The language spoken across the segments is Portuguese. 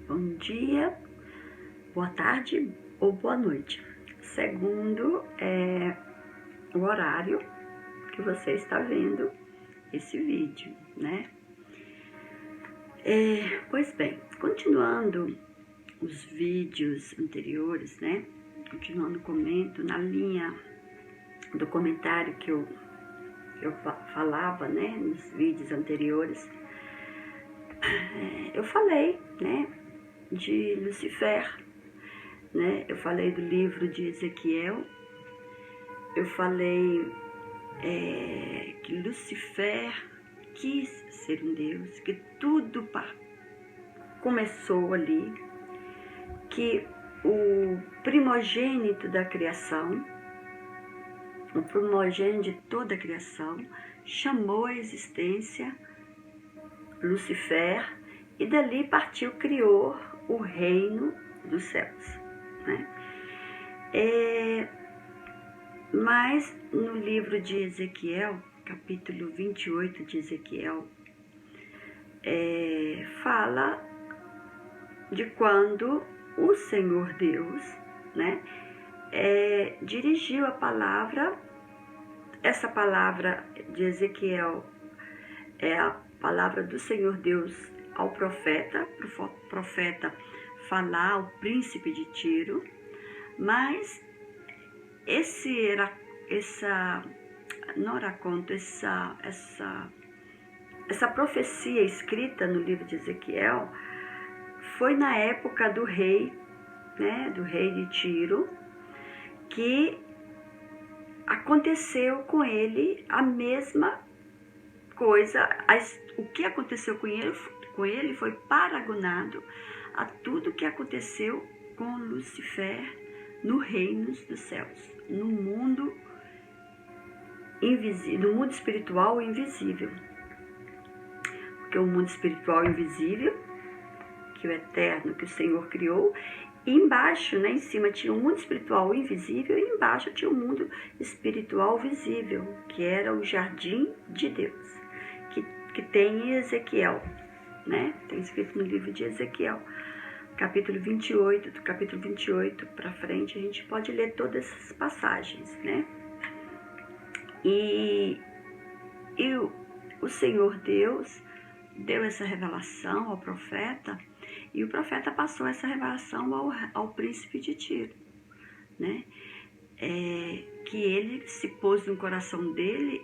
bom dia, boa tarde ou boa noite, segundo o horário que você está vendo esse vídeo, né? Pois bem, continuando os vídeos anteriores, né? Continuando o comento na linha do comentário que eu falava, né? Nos vídeos anteriores, eu falei, né? De Lucifer, né? Eu falei do livro de Ezequiel, eu falei que Lucifer quis ser um Deus, que tudo começou ali, que o primogênito da criação, o primogênito de toda a criação, chamou a existência Lucifer e dali partiu, criou o reino dos céus, né? Mas no livro de Ezequiel, capítulo 28 de Ezequiel, fala de quando o Senhor Deus, né, dirigiu a palavra. Essa palavra de Ezequiel é a palavra do Senhor Deus ao profeta, para o profeta falar ao príncipe de Tiro, mas essa profecia escrita no livro de Ezequiel foi na época do rei, né, do rei de Tiro, que aconteceu com ele a mesma coisa. O que aconteceu com ele foi paragonado a tudo que aconteceu com Lucifer no reino dos céus, no mundo invisível, no mundo espiritual invisível. Porque o mundo espiritual invisível, que o eterno, que o Senhor criou, e embaixo, né, em cima tinha o mundo espiritual invisível, e embaixo tinha o mundo espiritual visível, que era o jardim de Deus, que tem em Ezequiel, né? Tem escrito no livro de Ezequiel, capítulo 28, do capítulo 28 para frente, a gente pode ler todas essas passagens, né? E o Senhor Deus deu essa revelação ao profeta, e o profeta passou essa revelação ao príncipe de Tiro, né? Que ele se pôs no coração dele,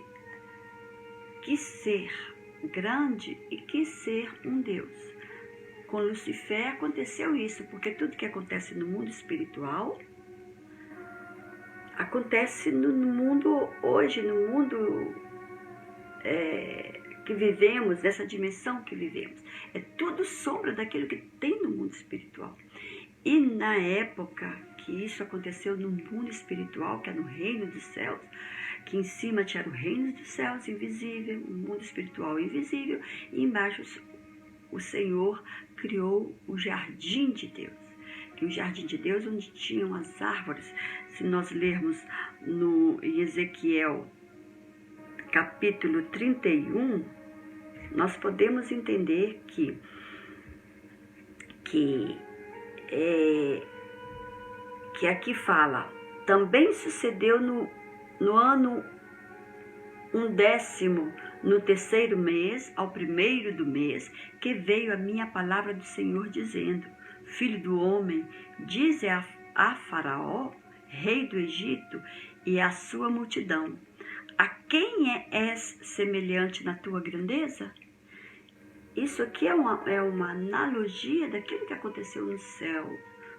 quis ser grande e quis ser um Deus. Com Lucifer aconteceu isso, porque tudo que acontece no mundo espiritual acontece no mundo hoje, no mundo que vivemos, dessa dimensão que vivemos. É tudo sombra daquilo que tem no mundo espiritual. E na época que isso aconteceu no mundo espiritual, que é no reino dos céus, que em cima tinha o reino dos céus invisível, o mundo espiritual invisível, e embaixo o Senhor criou o jardim de Deus. Que o jardim de Deus, onde tinham as árvores, se nós lermos em Ezequiel, capítulo 31, nós podemos entender que aqui fala: também sucedeu no ano 11º, no 3º mês, ao 1º do mês, que veio a minha palavra do Senhor, dizendo: Filho do homem, dize a Faraó, rei do Egito, e à sua multidão: a quem és semelhante na tua grandeza? Isso aqui é uma analogia daquilo que aconteceu no céu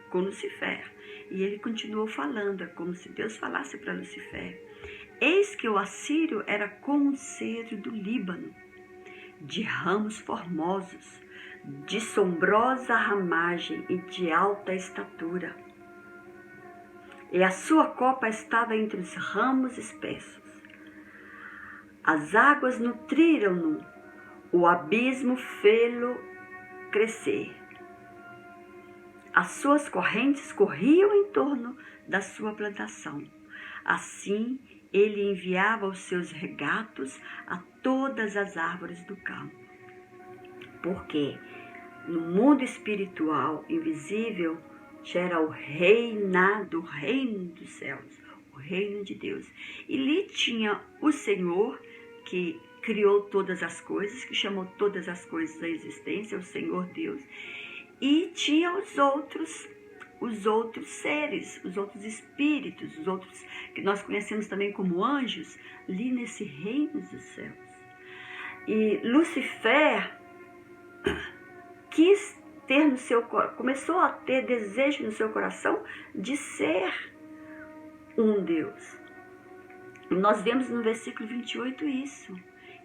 com Lucifer. E ele continuou falando, é como se Deus falasse para Lucifer: eis que o assírio era como um cedro do Líbano, de ramos formosos, de sombrosa ramagem e de alta estatura. E a sua copa estava entre os ramos espessos. As águas nutriram-no, o abismo fê-lo crescer. As suas correntes corriam em torno da sua plantação. Assim, ele enviava os seus regatos a todas as árvores do campo. Porque no mundo espiritual invisível, já era o reinado, o reino dos céus, o reino de Deus. E ali tinha o Senhor, que criou todas as coisas, que chamou todas as coisas à existência, o Senhor Deus. E tinha os outros seres, os outros espíritos, os outros que nós conhecemos também como anjos, ali nesse reino dos céus. E Lucifer quis ter começou a ter desejo no seu coração de ser um Deus. E nós vemos no versículo 28 isso,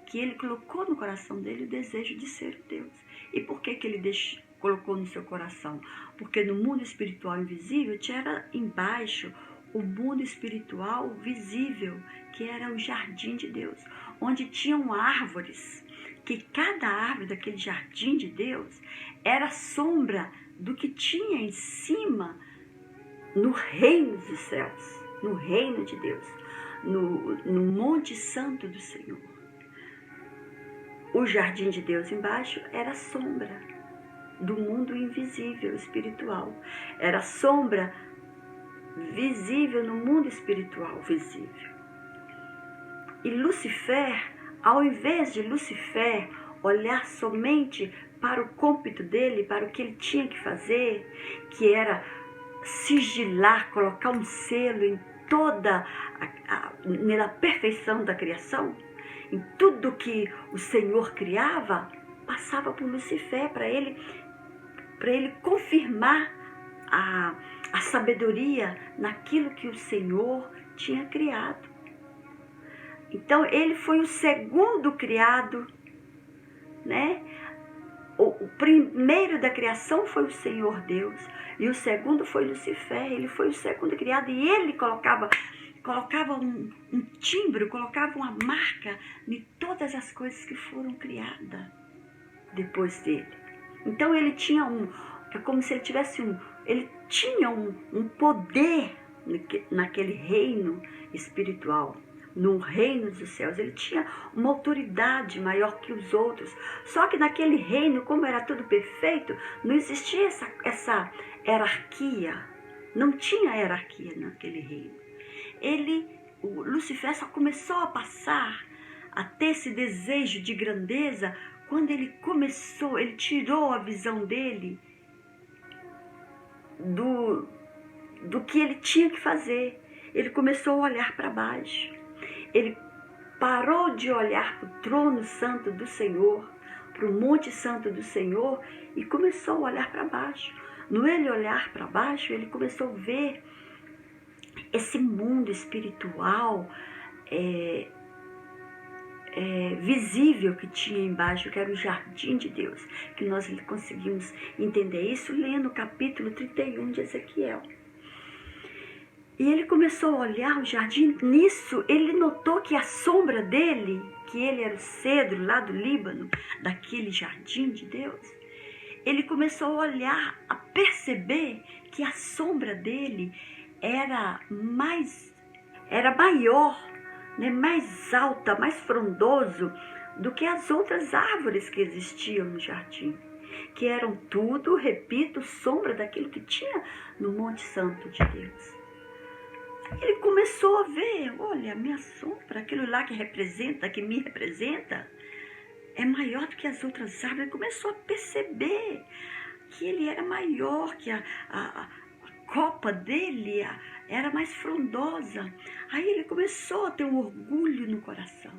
que ele colocou no coração dele o desejo de ser Deus. E por que ele colocou no seu coração? Porque no mundo espiritual invisível tinha embaixo o mundo espiritual visível, que era o jardim de Deus, onde tinham árvores, que cada árvore daquele jardim de Deus era sombra do que tinha em cima no reino dos céus, no reino de Deus, no Monte Santo do Senhor. O jardim de Deus embaixo era sombra do mundo invisível espiritual. Era sombra visível no mundo espiritual visível. E Lucifer, ao invés de Lucifer olhar somente para o cômpito dele, para o que ele tinha que fazer, que era sigilar, colocar um selo em toda na perfeição da criação, em tudo que o Senhor criava, passava por Lucifer para ele confirmar a sabedoria naquilo que o Senhor tinha criado. Então ele foi o segundo criado, né? O primeiro da criação foi o Senhor Deus e o segundo foi Lucifer. Ele foi o segundo criado e ele colocava um timbre, colocava uma marca em todas as coisas que foram criadas depois dele. Então ele tinha é como se ele tivesse ele tinha um poder naquele reino espiritual, no reino dos céus. Ele tinha uma autoridade maior que os outros. Só que naquele reino, como era tudo perfeito, não existia essa hierarquia. Não tinha hierarquia naquele reino. O Lucifer só começou a passar a ter esse desejo de grandeza quando ele tirou a visão dele do que ele tinha que fazer. Ele começou a olhar para baixo. Ele parou de olhar para o trono santo do Senhor, para o monte santo do Senhor, e começou a olhar para baixo. No ele olhar para baixo, ele começou a ver esse mundo espiritual visível que tinha embaixo, que era o jardim de Deus, que nós conseguimos entender isso lendo o capítulo 31 de Ezequiel. E ele começou a olhar o jardim. Nisso ele notou que a sombra dele, que ele era o cedro lá do Líbano, daquele jardim de Deus, ele começou a olhar, a perceber que a sombra dele era maior, né, mais alta, mais frondoso do que as outras árvores que existiam no jardim, que eram tudo, repito, sombra daquilo que tinha no Monte Santo de Deus. Ele começou a ver, olha, a minha sombra, aquilo lá que me representa, é maior do que as outras árvores. Ele começou a perceber que ele era maior, que a copa dele era mais frondosa. Aí ele começou a ter um orgulho no coração.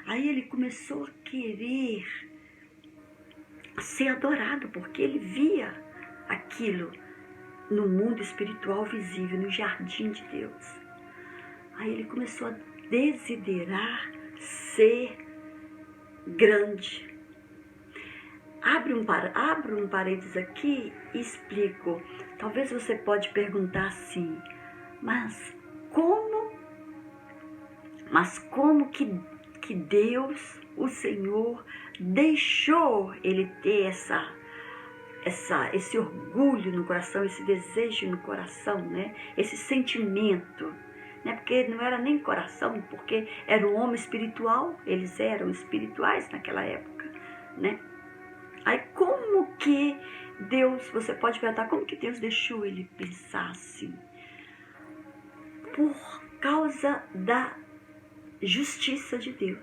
Aí ele começou a querer ser adorado, porque ele via aquilo no mundo espiritual visível, no jardim de Deus. Aí ele começou a desiderar ser grande. Abre um parênteses aqui e explico. Talvez você pode perguntar assim, mas como que Deus, o Senhor, deixou ele ter esse orgulho no coração, esse desejo no coração, né? Esse sentimento, né? Porque não era nem coração, porque era um homem espiritual, eles eram espirituais naquela época, né? Aí como que Deus, você pode perguntar, como que Deus deixou ele pensar assim? Por causa da justiça de Deus.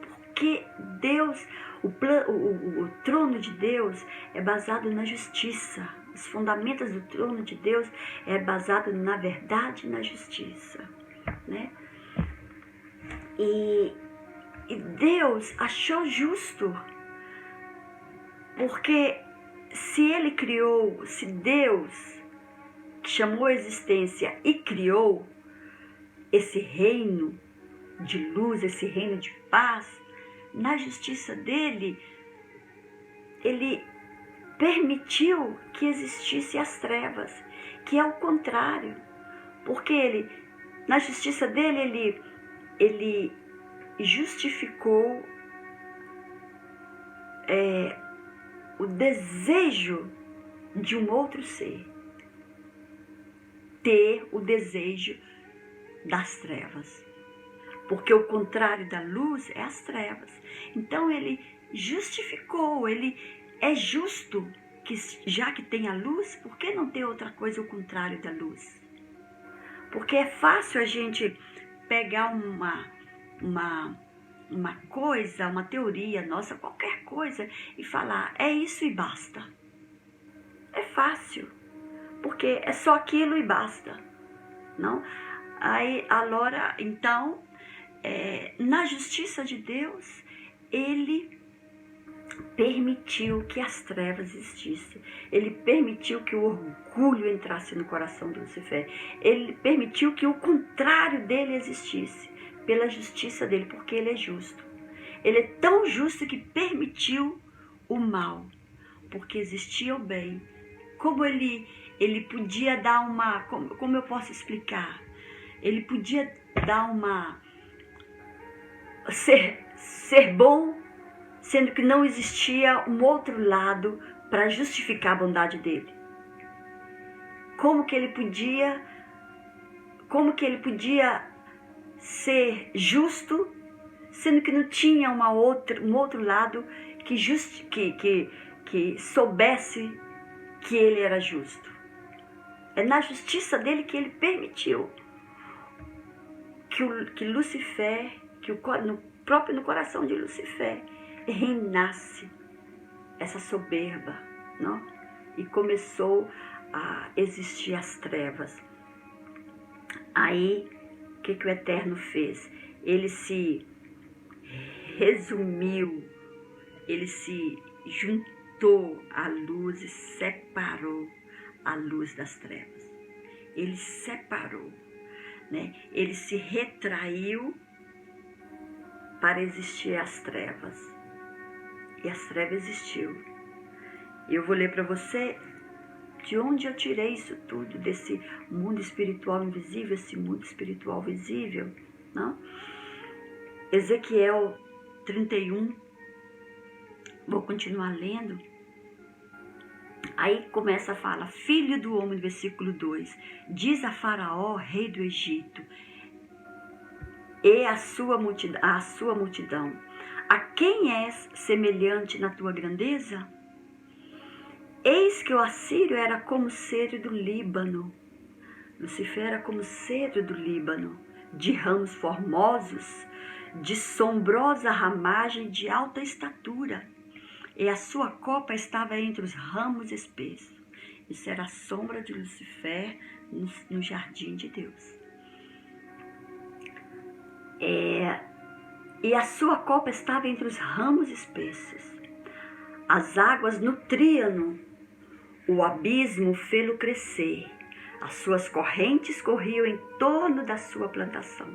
Porque Deus, o trono de Deus é baseado na justiça. Os fundamentos do trono de Deus é baseado na verdade e na justiça, né? E Deus achou justo, porque se Deus que chamou a existência e criou esse reino de luz, esse reino de paz, na justiça dele, ele permitiu que existissem as trevas, que é o contrário, porque ele, na justiça dele, ele justificou o desejo de um outro ser ter o desejo das trevas, porque o contrário da luz é as trevas. Então ele justificou, ele é justo que, já que tem a luz, por que não ter outra coisa o contrário da luz? Porque é fácil a gente pegar uma coisa, uma teoria nossa, qualquer coisa, e falar, é isso e basta. É fácil, porque é só aquilo e basta, não? Aí, agora, então, na justiça de Deus, ele permitiu que as trevas existissem. Ele permitiu que o orgulho entrasse no coração de Lucifer. Ele permitiu que o contrário dele existisse, pela justiça dele, porque ele é justo. Ele é tão justo que permitiu o mal, porque existia o bem. Como ele podia dar uma... Como eu posso explicar? Ele podia dar uma... Ser bom, sendo que não existia um outro lado para justificar a bondade dele. Como que ele podia ser justo, sendo que não tinha um outro lado que soubesse que ele era justo? É na justiça dele que ele permitiu que Lucifer, no coração de Lucifer, reinasse essa soberba, não? E começou a existir as trevas. Aí, o que o Eterno fez? Ele se resumiu, ele se juntou à luz e separou a luz das trevas. Ele separou, né? Ele se retraiu para existir as trevas. E as trevas existiu. Eu vou ler para você de onde eu tirei isso tudo, desse mundo espiritual invisível, esse mundo espiritual visível, não? Ezequiel 31, vou continuar lendo. Aí começa a falar, filho do homem, versículo 2, diz a Faraó, rei do Egito, e a sua multidão, a quem és semelhante na tua grandeza? Eis que o assírio era como cedro do Líbano. Lucifer era como cedro do Líbano, de ramos formosos, de sombrosa ramagem, de alta estatura. E a sua copa estava entre os ramos espessos. Isso era a sombra de Lucifer no jardim de Deus. E a sua copa estava entre os ramos espessos. As águas nutriam-no, o abismo fê-lo crescer. As suas correntes corriam em torno da sua plantação.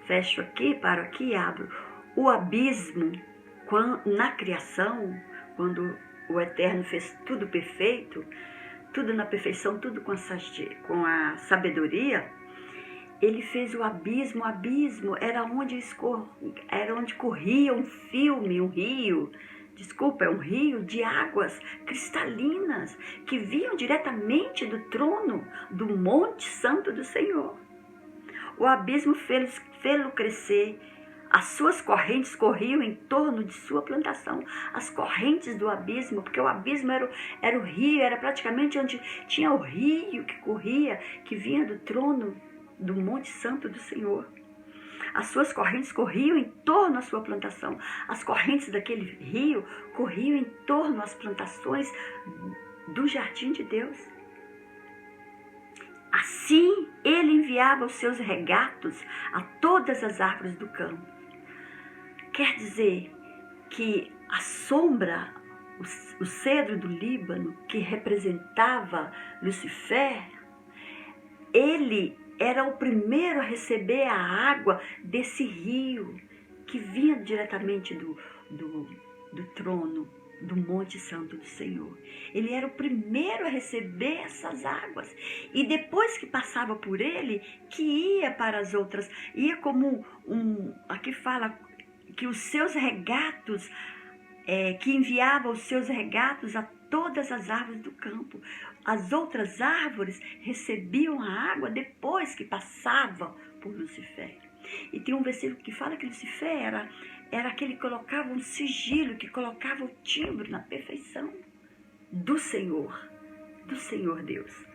Fecho aqui, paro aqui e abro. O abismo, na criação, quando o Eterno fez tudo perfeito, tudo na perfeição, tudo com a sabedoria, ele fez o abismo. O abismo era onde corria um rio de águas cristalinas que vinham diretamente do trono do Monte Santo do Senhor. O abismo fê-lo crescer, As suas correntes corriam em torno de sua plantação. As correntes do abismo, porque o abismo era o rio, era praticamente onde tinha o rio que corria, que vinha do trono do Monte Santo do Senhor. As suas correntes corriam em torno à sua plantação. As correntes daquele rio corriam em torno às plantações do jardim de Deus. Assim, ele enviava os seus regatos a todas as árvores do campo. Quer dizer que a sombra, o cedro do Líbano, que representava Lucifer, ele era o primeiro a receber a água desse rio que vinha diretamente do trono do Monte Santo do Senhor. Ele era o primeiro a receber essas águas. E depois que passava por ele, que ia para as outras, ia como aqui fala que os seus regatos, que enviava os seus regatos a todas as árvores do campo. As outras árvores recebiam a água depois que passava por Lucifer. E tem um versículo que fala que Lucifer era aquele que colocava um sigilo, que colocava o timbre na perfeição do Senhor Deus.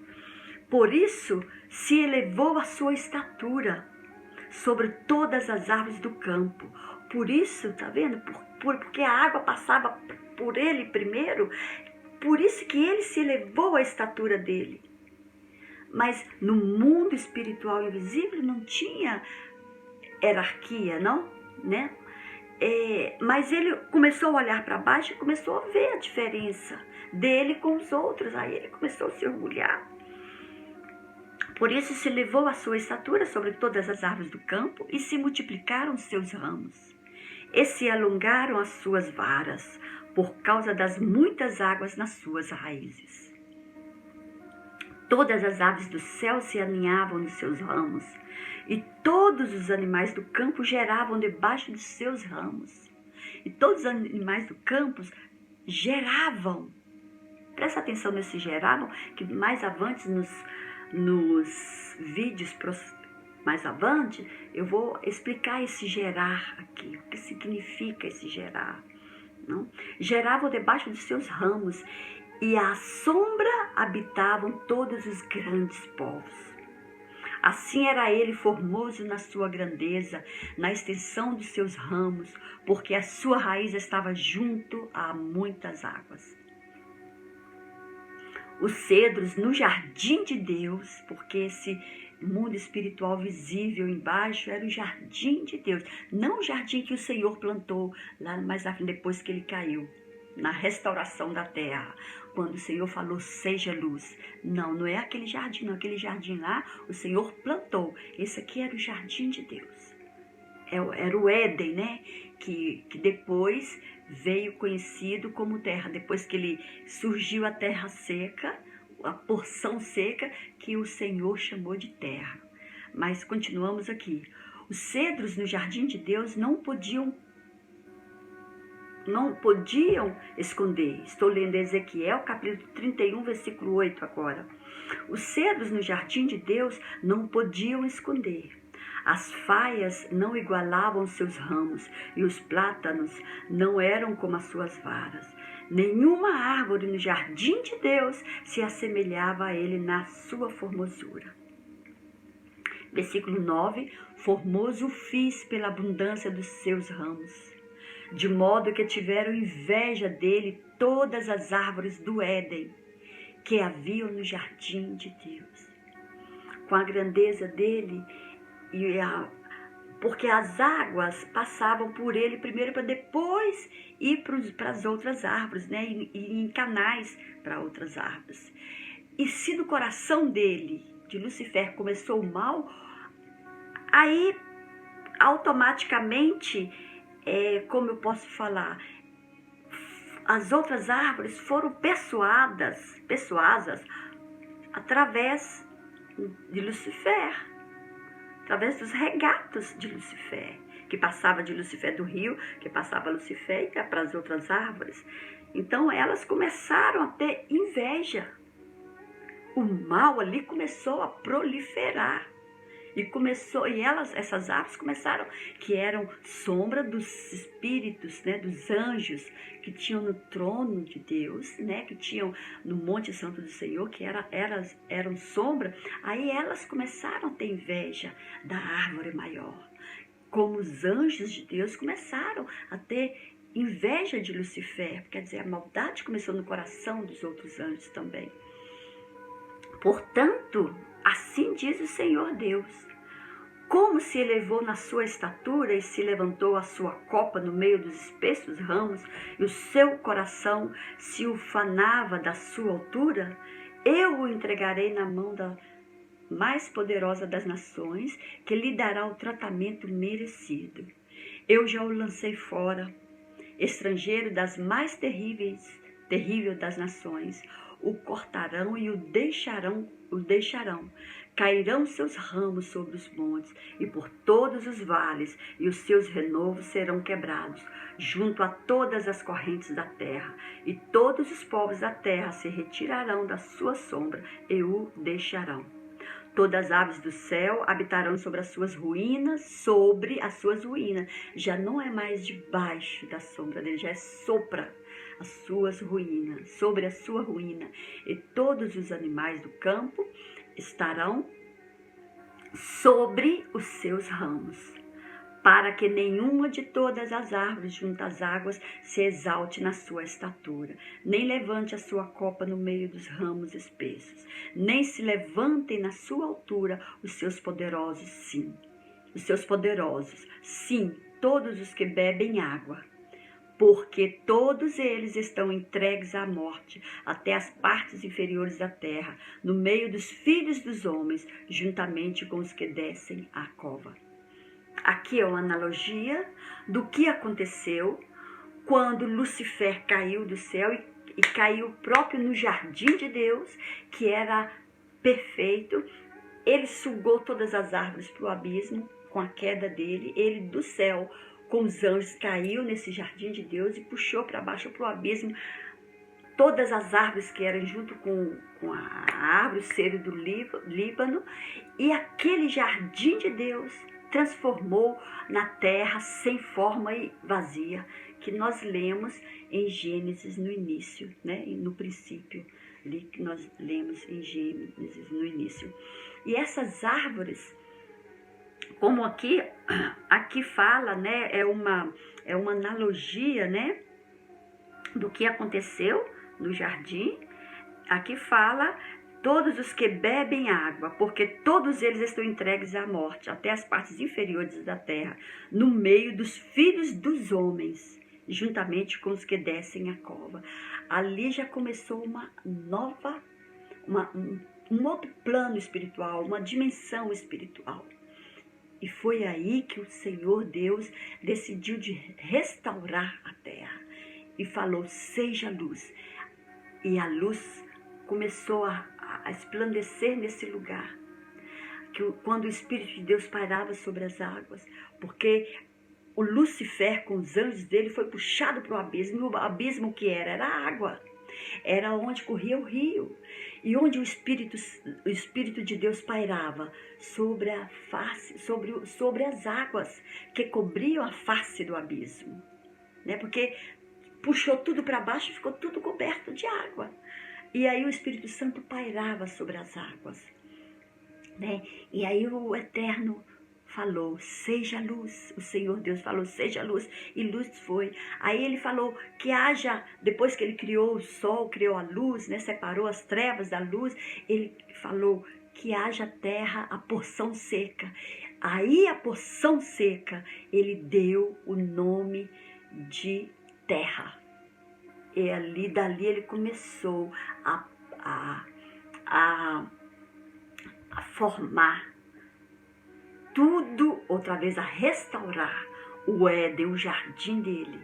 Por isso se elevou a sua estatura sobre todas as árvores do campo. Por isso, tá vendo? Porque a água passava por ele primeiro, por isso que ele se elevou à estatura dele. Mas no mundo espiritual invisível não tinha hierarquia, não, né? Mas ele começou a olhar para baixo e começou a ver a diferença dele com os outros. Aí ele começou a se orgulhar. Por isso se elevou a sua estatura sobre todas as árvores do campo e se multiplicaram os seus ramos. E se alongaram as suas varas, por causa das muitas águas nas suas raízes. Todas as aves do céu se aninhavam nos seus ramos, e todos os animais do campo geravam debaixo dos seus ramos. E todos os animais do campo geravam. Presta atenção nesse geravam, que mais avante nos vídeos mais avante, eu vou explicar esse gerar aqui, o que significa esse gerar. Não? Geravam debaixo dos seus ramos, e à sombra habitavam todos os grandes povos. Assim era ele formoso na sua grandeza, na extensão dos seus ramos, porque a sua raiz estava junto a muitas águas. Os cedros no jardim de Deus, porque esse mundo espiritual visível embaixo era o jardim de Deus, não o jardim que o Senhor plantou lá mais à frente, depois que ele caiu, na restauração da terra, quando o Senhor falou seja luz. Não é aquele jardim, não. Aquele jardim lá o Senhor plantou. Esse aqui era o jardim de Deus, era o Éden, né? Que depois veio conhecido como terra, depois que ele surgiu a terra seca, a porção seca que o Senhor chamou de terra. Mas continuamos aqui. Os cedros no jardim de Deus não podiam esconder. Estou lendo Ezequiel, capítulo 31, versículo 8 agora. Os cedros no jardim de Deus não podiam esconder. As faias não igualavam seus ramos e os plátanos não eram como as suas varas. Nenhuma árvore no jardim de Deus se assemelhava a ele na sua formosura. Versículo 9. Formoso o fiz pela abundância dos seus ramos, de modo que tiveram inveja dele todas as árvores do Éden que haviam no jardim de Deus. Com a grandeza dele, porque as águas passavam por ele primeiro para depois ir para as outras árvores, né? E em canais para outras árvores. E se no coração dele, de Lucifer, começou o mal, aí automaticamente, como eu posso falar, as outras árvores foram persuasas através de Lucifer, através dos regatos de Lucifer, que passava de Lucifer do rio, que passava Lucifer e ia para as outras árvores. Então elas começaram a ter inveja. O mal ali começou a proliferar. Essas árvores começaram, que eram sombra dos espíritos, né, dos anjos que tinham no trono de Deus, né, que tinham no Monte Santo do Senhor, que eram sombra. Aí elas começaram a ter inveja da árvore maior, como os anjos de Deus começaram a ter inveja de Lucifer. Quer dizer, a maldade começou no coração dos outros anjos também. Portanto, assim diz o Senhor Deus: como se elevou na sua estatura e se levantou a sua copa no meio dos espessos ramos, e o seu coração se ufanava da sua altura, eu o entregarei na mão da mais poderosa das nações, que lhe dará o tratamento merecido. Eu já o lancei fora, estrangeiro das mais terrível das nações. O cortarão e o deixarão. Cairão seus ramos sobre os montes e por todos os vales, e os seus renovos serão quebrados, junto a todas as correntes da terra. E todos os povos da terra se retirarão da sua sombra e o deixarão. Todas as aves do céu habitarão sobre as suas ruínas, Já não é mais debaixo da sombra dele, já é sobre as suas ruínas, sobre a sua ruína. E todos os animais do campo estarão sobre os seus ramos, para que nenhuma de todas as árvores junto às águas se exalte na sua estatura, nem levante a sua copa no meio dos ramos espessos, nem se levantem na sua altura os seus poderosos, sim, todos os que bebem água, porque todos eles estão entregues à morte, até as partes inferiores da terra, no meio dos filhos dos homens, juntamente com os que descem à cova. Aqui é uma analogia do que aconteceu quando Lucifer caiu do céu e caiu próprio no jardim de Deus, que era perfeito. Ele sugou todas as árvores para o abismo com a queda dele. Ele do céu, com os anjos, caiu nesse jardim de Deus e puxou para baixo, para o abismo, todas as árvores que eram junto com a árvore, o cedro do Líbano. E aquele jardim de Deus transformou na terra sem forma e vazia, que nós lemos em Gênesis no início, né? No princípio, ali que nós lemos em Gênesis no início. E essas árvores, como aqui fala, né? É uma analogia, né? Do que aconteceu no jardim. Aqui fala: todos os que bebem água, porque todos eles estão entregues à morte, até as partes inferiores da terra, no meio dos filhos dos homens, juntamente com os que descem a cova. Ali já começou um outro plano espiritual, uma dimensão espiritual. E foi aí que o Senhor Deus decidiu de restaurar a terra e falou: seja luz. E a luz começou a esplandecer nesse lugar, quando o Espírito de Deus pairava sobre as águas, porque o Lucifer com os anjos dele foi puxado para o abismo, e o abismo que era água, era onde corria o rio, e onde o Espírito de Deus pairava sobre a face, sobre as águas que cobriam a face do abismo, né? Porque puxou tudo para baixo e ficou tudo coberto de água. E aí o Espírito Santo pairava sobre as águas, né? E aí o Eterno falou: seja luz. O Senhor Deus falou: seja luz. E luz foi. Aí ele falou que haja, depois que ele criou o sol, criou a luz, né? Separou as trevas da luz, ele falou que haja terra, a porção seca. Aí a porção seca, ele deu o nome de terra. E dali ele começou a formar tudo, outra vez a restaurar o Éden, o jardim dele,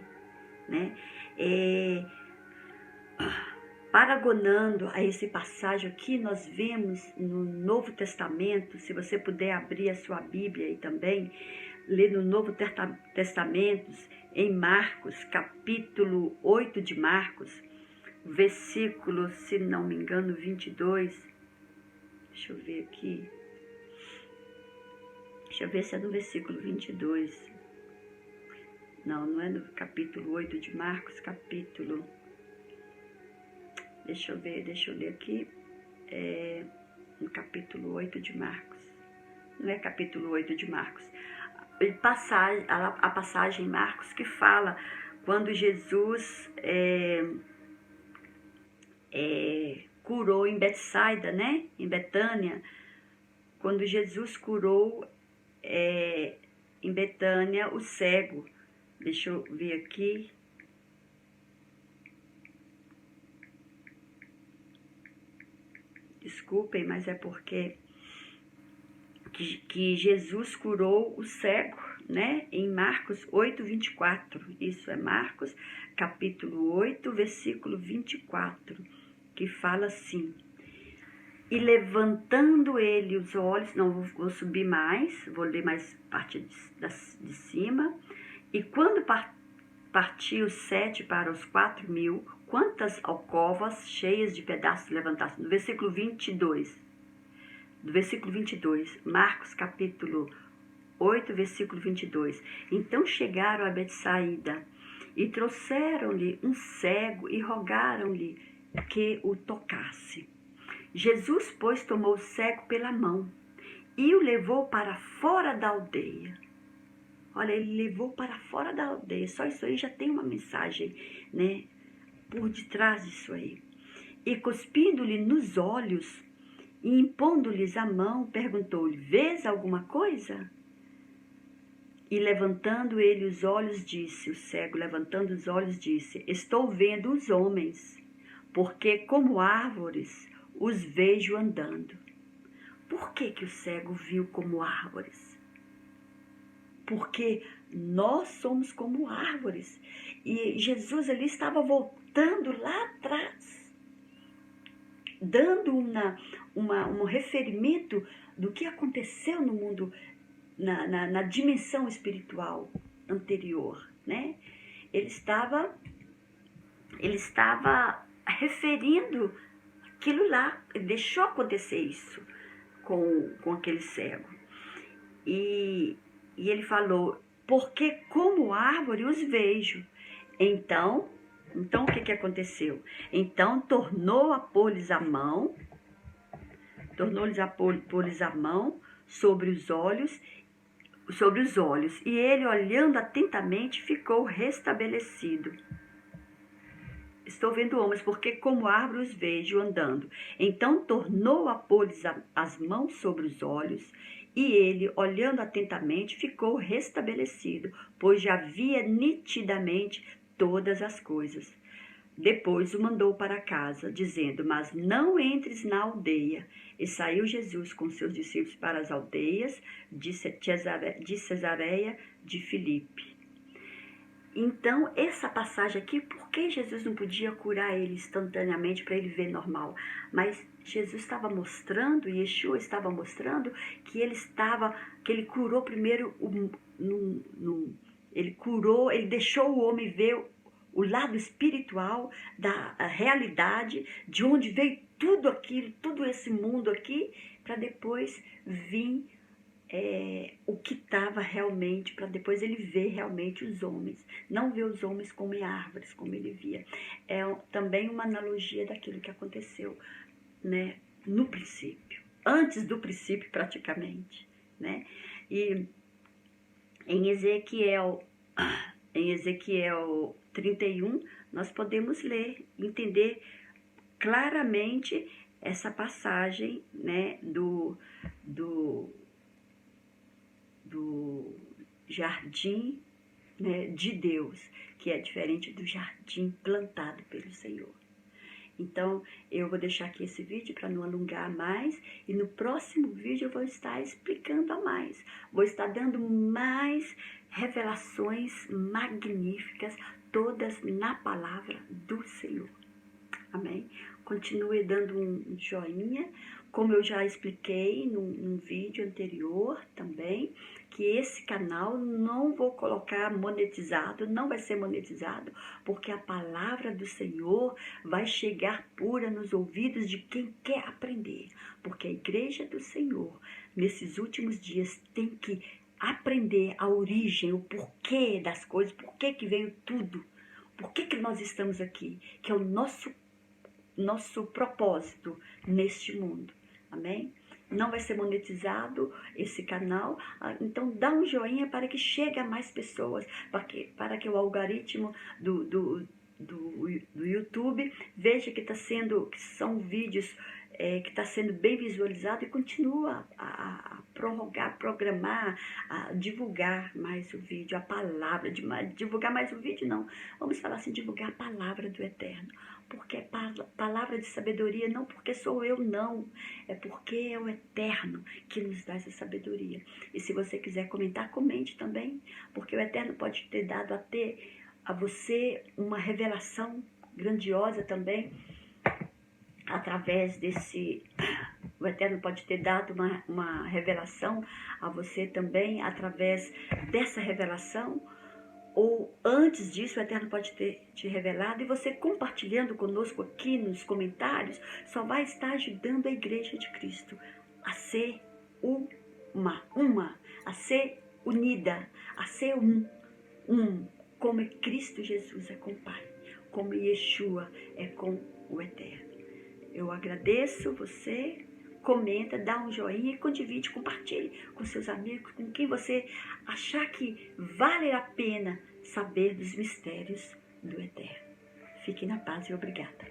né? Paragonando a esse passagem aqui, nós vemos no Novo Testamento, se você puder abrir a sua Bíblia aí também, ler no Novo Testamento, em Marcos, capítulo 8 de Marcos, versículo, se não me engano, 22. Deixa eu ver aqui. Deixa eu ver se é no versículo 22. Não, não é no capítulo 8 de Marcos, capítulo... Deixa eu ler aqui. É no capítulo 8 de Marcos. Não é capítulo 8 de Marcos. A passagem em Marcos que fala quando Jesus curou em Betsaida, né? Em Betânia. Quando Jesus curou em Betânia o cego. Deixa eu ver aqui. Desculpem, mas é porque que Jesus curou o cego, né? Em Marcos 8, 24. Isso é Marcos, capítulo 8, versículo 24, que fala assim: e levantando ele os olhos, não vou subir mais, vou ler mais parte de cima, e quando partiu os 7 para os 4.000, quantas alcovas cheias de pedaços levantasse? No versículo 22. Do versículo 22, Marcos capítulo 8, versículo 22. Então chegaram a Betsaida e trouxeram-lhe um cego e rogaram-lhe que o tocasse. Jesus, pois, tomou o cego pela mão e o levou para fora da aldeia. Olha, ele levou para fora da aldeia. Só isso aí já tem uma mensagem, né, por detrás disso aí. E cuspindo-lhe nos olhos e impondo-lhes a mão, perguntou-lhe: vês alguma coisa? E levantando ele os olhos, disse, o cego levantando os olhos, disse: estou vendo os homens, porque como árvores os vejo andando. Por que o cego viu como árvores? Porque nós somos como árvores. E Jesus ali estava voltando lá atrás, dando um referimento do que aconteceu no mundo, na dimensão espiritual anterior, né? Ele estava referindo aquilo lá, ele deixou acontecer isso com aquele cego. E ele falou: porque como árvore os vejo. Então o que aconteceu? Então tornou a pôr-lhes a mão, sobre os olhos, e ele, olhando atentamente, ficou restabelecido. Estou vendo homens, porque como árvore os vejo andando. Então tornou a pôr-lhes as mãos sobre os olhos, e ele, olhando atentamente, ficou restabelecido, pois já via nitidamente todas as coisas. Depois o mandou para casa, dizendo: mas não entres na aldeia. E saiu Jesus com seus discípulos para as aldeias de Cesareia de Filipe. Então, essa passagem aqui, por que Jesus não podia curar ele instantaneamente para ele ver normal? Mas Jesus estava mostrando, Yeshua estava mostrando que ele curou primeiro, ele deixou o homem ver o lado espiritual da realidade, de onde veio tudo aquilo, todo esse mundo aqui, para depois vir o que estava realmente, para depois ele ver realmente os homens, não ver os homens como árvores, como ele via. É também uma analogia daquilo que aconteceu, né, no princípio, antes do princípio praticamente, né? E em Ezequiel 31, nós podemos ler, entender claramente essa passagem, né, do jardim, né, de Deus, que é diferente do jardim plantado pelo Senhor. Então, eu vou deixar aqui esse vídeo para não alongar mais, e no próximo vídeo eu vou estar explicando a mais. Vou estar dando mais revelações magníficas, todas na palavra do Senhor. Amém? continue dando um joinha, como eu já expliquei num vídeo anterior também, que esse canal não vou colocar monetizado, não vai ser monetizado, porque a palavra do Senhor vai chegar pura nos ouvidos de quem quer aprender, porque a igreja do Senhor, nesses últimos dias, tem que aprender a origem, o porquê das coisas, porquê que veio tudo, porquê que nós estamos aqui, que é o nosso propósito neste mundo. Amém? Não vai ser monetizado esse canal, então dá um joinha para que chegue a mais pessoas, para que o algoritmo do YouTube veja que são vídeos que está sendo bem visualizado e continua a programar, a divulgar mais o vídeo, a palavra, divulgar mais o vídeo não, vamos falar assim, divulgar a palavra do Eterno, porque é palavra de sabedoria, não porque sou eu não, é porque é o Eterno que nos dá essa sabedoria. E se você quiser comentar, comente também, porque o Eterno pode ter dado a você uma revelação grandiosa também, através desse... O Eterno pode ter dado uma revelação a você também, através dessa revelação, ou antes disso o Eterno pode ter te revelado, e você compartilhando conosco aqui nos comentários, só vai estar ajudando a Igreja de Cristo a ser a ser unida, a ser como Cristo Jesus é com o Pai, como Yeshua é com o Eterno. Eu agradeço você, comenta, dá um joinha e divide, compartilhe com seus amigos, com quem você achar que vale a pena saber dos mistérios do Eterno. Fique na paz e obrigada.